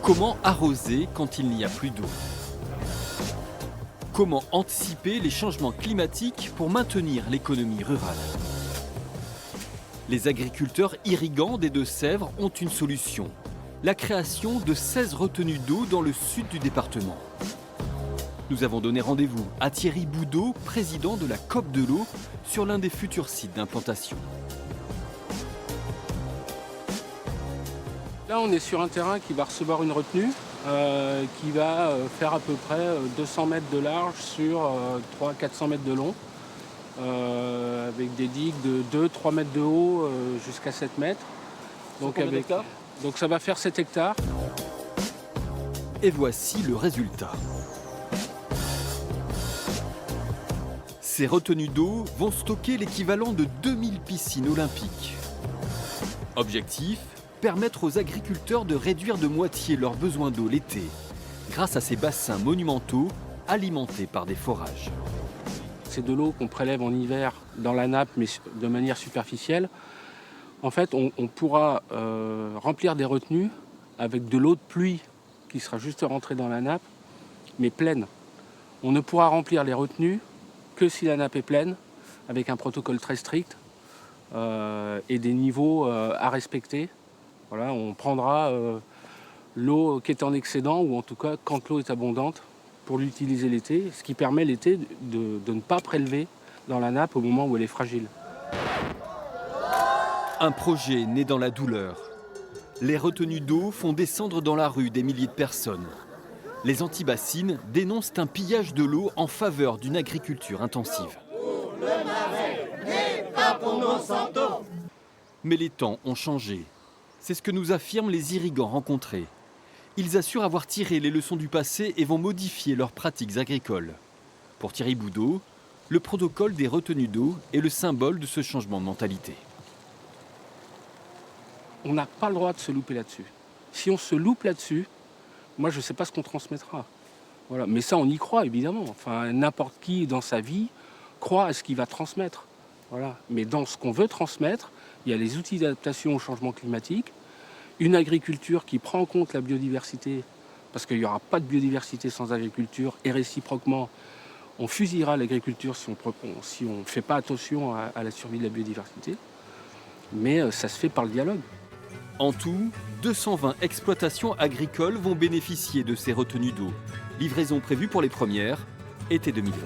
Comment arroser quand il n'y a plus d'eau? Comment anticiper les changements climatiques pour maintenir l'économie rurale? Les agriculteurs irrigants des Deux-Sèvres ont une solution. La création de 16 retenues d'eau dans le sud du département. Nous avons donné rendez-vous à Thierry Boudot, président de la COP de l'eau, sur l'un des futurs sites d'implantation. Là, on est sur un terrain qui va recevoir une retenue qui va faire à peu près 200 mètres de large sur 300-400 mètres de long, avec des digues de 2-3 mètres de haut jusqu'à 7 mètres. Donc ça va faire 7 hectares. Et voici le résultat. Ces retenues d'eau vont stocker l'équivalent de 2000 piscines olympiques. Objectif, permettre aux agriculteurs de réduire de moitié leurs besoins d'eau l'été, grâce à ces bassins monumentaux alimentés par des forages. C'est de l'eau qu'on prélève en hiver dans la nappe, mais de manière superficielle. En fait, on pourra remplir des retenues avec de l'eau de pluie qui sera juste rentrée dans la nappe, mais pleine. On ne pourra remplir les retenues que si la nappe est pleine, avec un protocole très strict et des niveaux à respecter. Voilà, on prendra l'eau qui est en excédent, ou en tout cas quand l'eau est abondante, pour l'utiliser l'été, ce qui permet l'été de ne pas prélever dans la nappe au moment où elle est fragile. Un projet né dans la douleur. Les retenues d'eau font descendre dans la rue des milliers de personnes. Les anti-bassines dénoncent un pillage de l'eau en faveur d'une agriculture intensive. Mais les temps ont changé. C'est ce que nous affirment les irrigants rencontrés. Ils assurent avoir tiré les leçons du passé et vont modifier leurs pratiques agricoles. Pour Thierry Boudot, le protocole des retenues d'eau est le symbole de ce changement de mentalité. On n'a pas le droit de se louper là-dessus. Si on se loupe là-dessus, moi je ne sais pas ce qu'on transmettra. Voilà. Mais ça, on y croit évidemment. Enfin, n'importe qui dans sa vie croit à ce qu'il va transmettre. Voilà. Mais dans ce qu'on veut transmettre, il y a les outils d'adaptation au changement climatique, une agriculture qui prend en compte la biodiversité, parce qu'il n'y aura pas de biodiversité sans agriculture, et réciproquement, on fusillera l'agriculture si on ne fait pas attention à la survie de la biodiversité. Mais ça se fait par le dialogue. En tout, 220 exploitations agricoles vont bénéficier de ces retenues d'eau. Livraison prévue pour les premières, été 2020.